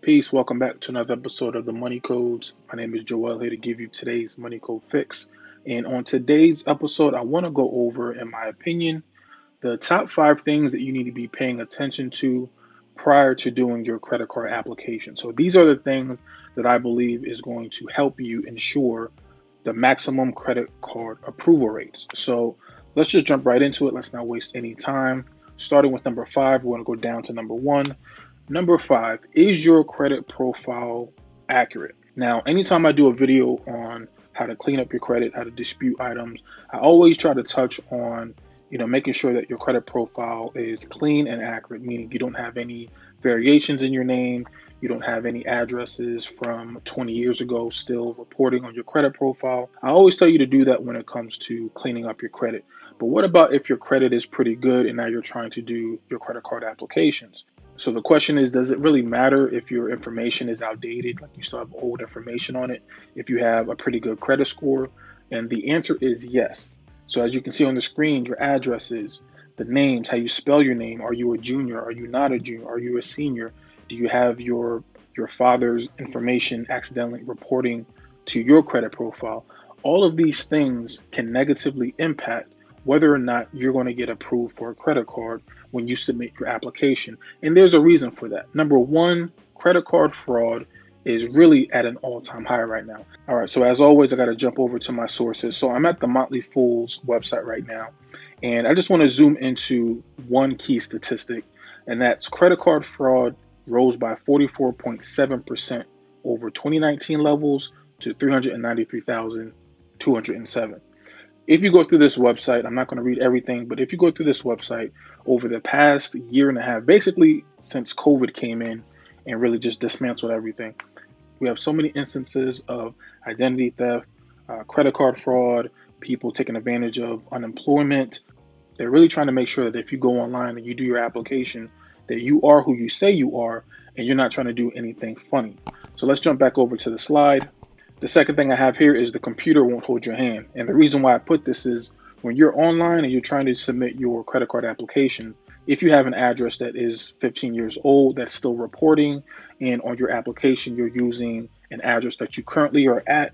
Peace. Welcome back to another episode of the Money Codes. My name is Joel, here to give you today's Money Code fix. And on today's episode, I want to go over, in my opinion, the top 5 things that you need to be paying attention to prior to doing your credit card application. So these are the things that I believe is going to help you ensure the maximum credit card approval rates. So let's just jump right into it. Let's not waste any time. Starting with number 5, we're going to go down to number 1. Number 5, is your credit profile accurate? Now, anytime I do a video on how to clean up your credit, how to dispute items, I always try to touch on, making sure that your credit profile is clean and accurate, meaning you don't have any variations in your name, you don't have any addresses from 20 years ago still reporting on your credit profile. I always tell you to do that when it comes to cleaning up your credit. But what about if your credit is pretty good and now you're trying to do your credit card applications? So the question is, does it really matter if your information is outdated, like you still have old information on it, if you have a pretty good credit score? And the answer is yes. So as you can see on the screen, your addresses, the names, how you spell your name, are you a junior, are you not a junior, are you a senior? Do you have your father's information accidentally reporting to your credit profile? All of these things can negatively impact whether or not you're going to get approved for a credit card when you submit your application. And there's a reason for that. Number 1, credit card fraud is really at an all-time high right now. All right, so as always, I got to jump over to my sources. So I'm at the Motley Fool's website right now, and I just want to zoom into one key statistic, and that's credit card fraud rose by 44.7% over 2019 levels to 393,207. If you go through this website, I'm not going to read everything, but if you go through this website over the past year and a half, basically since COVID came in and really just dismantled everything, we have so many instances of identity theft, credit card fraud, people taking advantage of unemployment. They're really trying to make sure that if you go online and you do your application, that you are who you say you are and you're not trying to do anything funny. So let's jump back over to the slide. The second thing I have here is the computer won't hold your hand. And the reason why I put this is when you're online and you're trying to submit your credit card application, if you have an address that is 15 years old that's still reporting, and on your application you're using an address that you currently are at,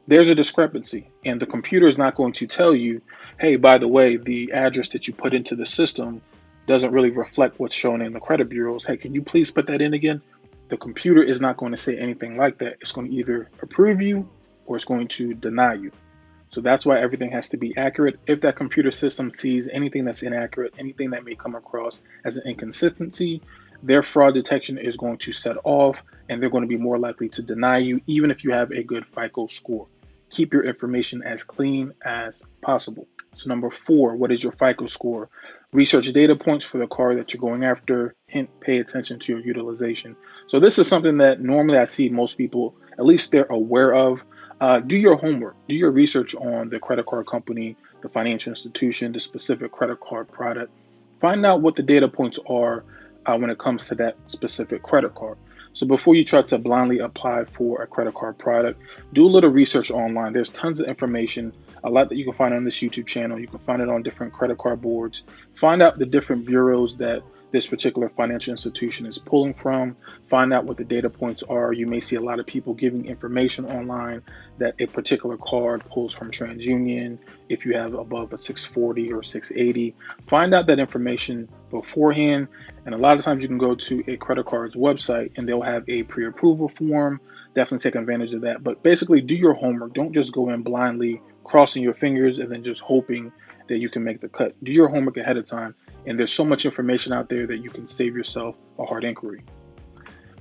there's a discrepancy. And the computer is not going to tell you, hey, by the way, the address that you put into the system doesn't really reflect what's shown in the credit bureaus. Hey, can you please put that in again? The computer is not going to say anything like that. It's going to either approve you or it's going to deny you. So that's why everything has to be accurate. If that computer system sees anything that's inaccurate, anything that may come across as an inconsistency, their fraud detection is going to set off and they're going to be more likely to deny you, even if you have a good FICO score. Keep your information as clean as possible. So number 4, what is your FICO score? Research data points for the card that you're going after. Hint, pay attention to your utilization. So this is something that normally I see most people, at least they're aware of. Do your homework, do your research on the credit card company, the financial institution, the specific credit card product. Find out what the data points are when it comes to that specific credit card. So before you try to blindly apply for a credit card product, do a little research online. There's tons of information, a lot that you can find on this YouTube channel. You can find it on different credit card boards. Find out the different bureaus that this particular financial institution is pulling from. Find out what the data points are. You may see a lot of people giving information online that a particular card pulls from TransUnion. If you have above a 640 or 680, find out that information beforehand. And a lot of times you can go to a credit card's website and they'll have a pre-approval form. Definitely take advantage of that. But basically do your homework. Don't just go in blindly, crossing your fingers and then just hoping that you can make the cut. Do your homework ahead of time. And there's so much information out there that you can save yourself a hard inquiry.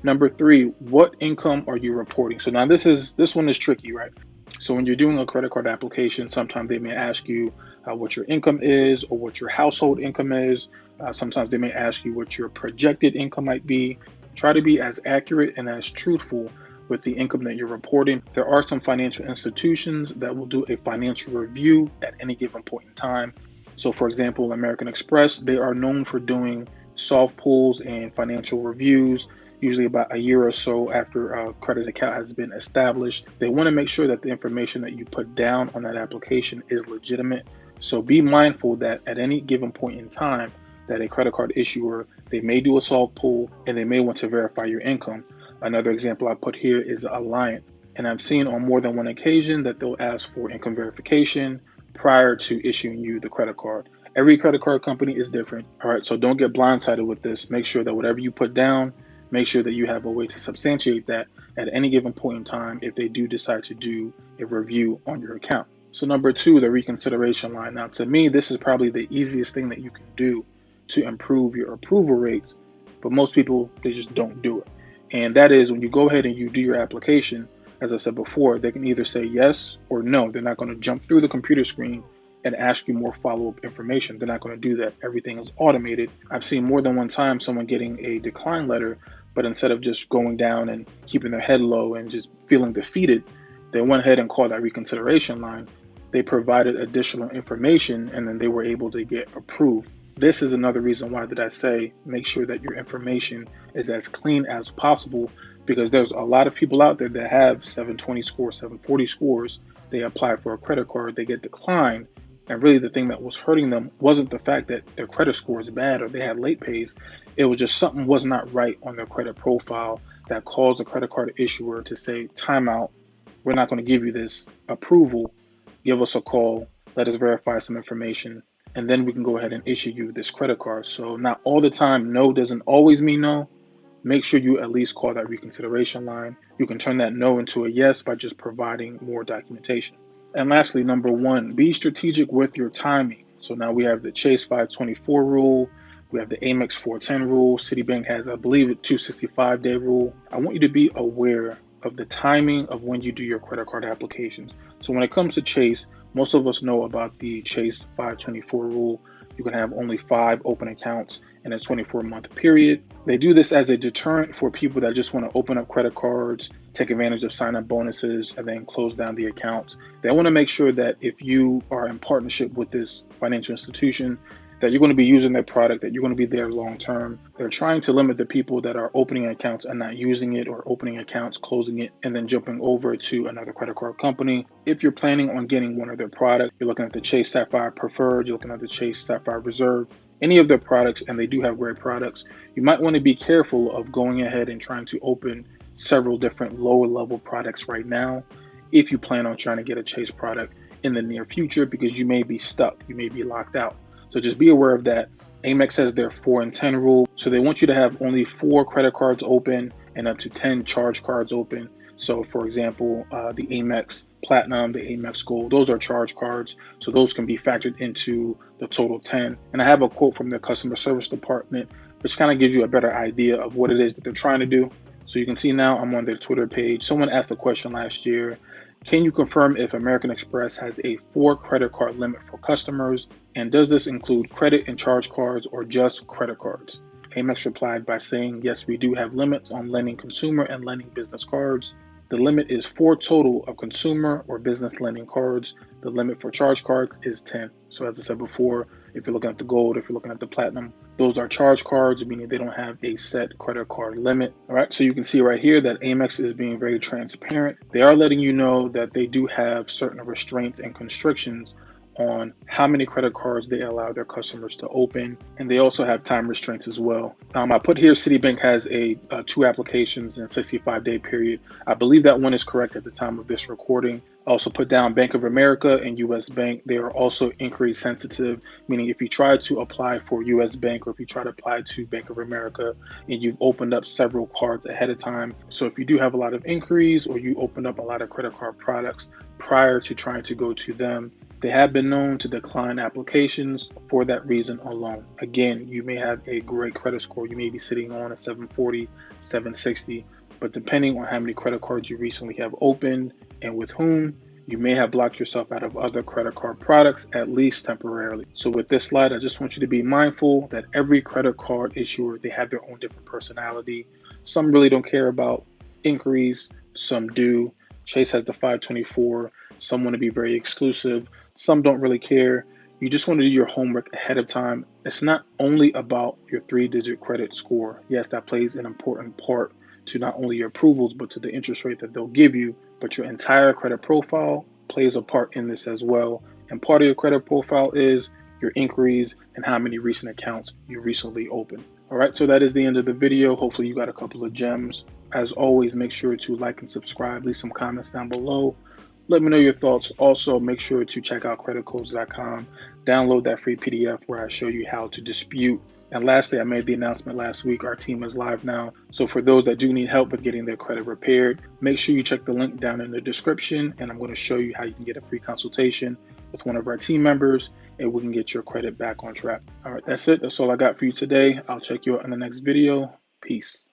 Number 3, what income are you reporting? So now this one is tricky, right? So when you're doing a credit card application, sometimes they may ask you what your income is or what your household income is. Sometimes they may ask you what your projected income might be. Try to be as accurate and as truthful with the income that you're reporting. There are some financial institutions that will do a financial review at any given point in time. So for example, American Express, they are known for doing soft pulls and financial reviews, usually about a year or so after a credit account has been established. They want to make sure that the information that you put down on that application is legitimate. So be mindful that at any given point in time that a credit card issuer, they may do a soft pull and they may want to verify your income. Another example I put here is Alliant. And I've seen on more than one occasion that they'll ask for income verification prior to issuing you the credit card. Every credit card company is different. All right, so don't get blindsided with this. Make sure that whatever you put down, make sure that you have a way to substantiate that at any given point in time if they do decide to do a review on your account. So number two, the reconsideration line. Now, to me, this is probably the easiest thing that you can do to improve your approval rates, but most people, they just don't do it. And that is when you go ahead and you do your application, as I said before, they can either say yes or no. They're not going to jump through the computer screen and ask you more follow-up information. They're not going to do that. Everything is automated. I've seen more than one time someone getting a decline letter, but instead of just going down and keeping their head low and just feeling defeated, they went ahead and called that reconsideration line. They provided additional information and then they were able to get approved. This is another reason why that I say make sure that your information is as clean as possible, because there's a lot of people out there that have 720 scores, 740 scores. They apply for a credit card, they get declined, and really the thing that was hurting them wasn't the fact that their credit score is bad or they had late pays. It was just something was not right on their credit profile that caused the credit card issuer to say, timeout, we're not going to give you this approval. Give us a call, let us verify some information, and then we can go ahead and issue you this credit card. So not all the time, no doesn't always mean no. Make sure you at least call that reconsideration line. You can turn that no into a yes by just providing more documentation. And lastly, number one, be strategic with your timing. So now we have the Chase 524 rule. We have the Amex 410 rule. Citibank has, I believe, a 265-day rule. I want you to be aware of the timing of when you do your credit card applications. So when it comes to Chase, most of us know about the Chase 524 rule. You can have only 5 open accounts in a 24-month period. They do this as a deterrent for people that just want to open up credit cards, take advantage of sign-up bonuses, and then close down the accounts. They want to make sure that if you are in partnership with this financial institution, that you're going to be using their product, that you're going to be there long term. They're trying to limit the people that are opening accounts and not using it, or opening accounts, closing it, and then jumping over to another credit card company. If you're planning on getting one of their products, you're looking at the Chase Sapphire Preferred, you're looking at the Chase Sapphire Reserve, any of their products, and they do have great products, you might want to be careful of going ahead and trying to open several different lower level products right now if you plan on trying to get a Chase product in the near future, because you may be stuck, you may be locked out. So just be aware of that. Amex has their 4 and 10 rule. So they want you to have only 4 credit cards open and up to 10 charge cards open. So for example, the Amex Platinum, the Amex Gold, those are charge cards. So those can be factored into the total 10. And I have a quote from their customer service department, which kind of gives you a better idea of what it is that they're trying to do. So you can see now I'm on their Twitter page. Someone asked a question last year. Can you confirm if American Express has a 4 credit card limit for customers? And does this include credit and charge cards or just credit cards? Amex replied by saying, yes, we do have limits on lending consumer and lending business cards. The limit is 4 total of consumer or business lending cards. The limit for charge cards is 10. So as I said before, if you're looking at the gold, if you're looking at the platinum, those are charge cards, meaning they don't have a set credit card limit. All right, so you can see right here that Amex is being very transparent. They are letting you know that they do have certain restraints and constrictions on how many credit cards they allow their customers to open, and they also have time restraints as well. I put here Citibank has a 2 applications in a 65-day period. I believe that one is correct at the time of this recording. I also put down Bank of America and US Bank. They are also inquiry sensitive, meaning if you try to apply for US Bank or if you try to apply to Bank of America and you've opened up several cards ahead of time. So if you do have a lot of inquiries or you opened up a lot of credit card products prior to trying to go to them, they have been known to decline applications for that reason alone. Again, you may have a great credit score. You may be sitting on a 740, 760, but depending on how many credit cards you recently have opened and with whom, you may have blocked yourself out of other credit card products, at least temporarily. So with this slide, I just want you to be mindful that every credit card issuer, they have their own different personality. Some really don't care about inquiries, some do. Chase has the 524. Some want to be very exclusive. Some don't really care. You just want to do your homework ahead of time. It's not only about your 3-digit credit score. Yes, that plays an important part to not only your approvals, but to the interest rate that they'll give you. But your entire credit profile plays a part in this as well. And part of your credit profile is your inquiries and how many recent accounts you recently opened. All right, so that is the end of the video. Hopefully you got a couple of gems. As always, make sure to like and subscribe, leave some comments down below. Let me know your thoughts. Also, make sure to check out creditcodes.com. Download that free PDF where I show you how to dispute. And lastly, I made the announcement last week, our team is live now. So for those that do need help with getting their credit repaired, make sure you check the link down in the description, and I'm going to show you how you can get a free consultation with one of our team members, and we can get your credit back on track. All right, that's it. That's all I got for you today. I'll check you out in the next video. Peace.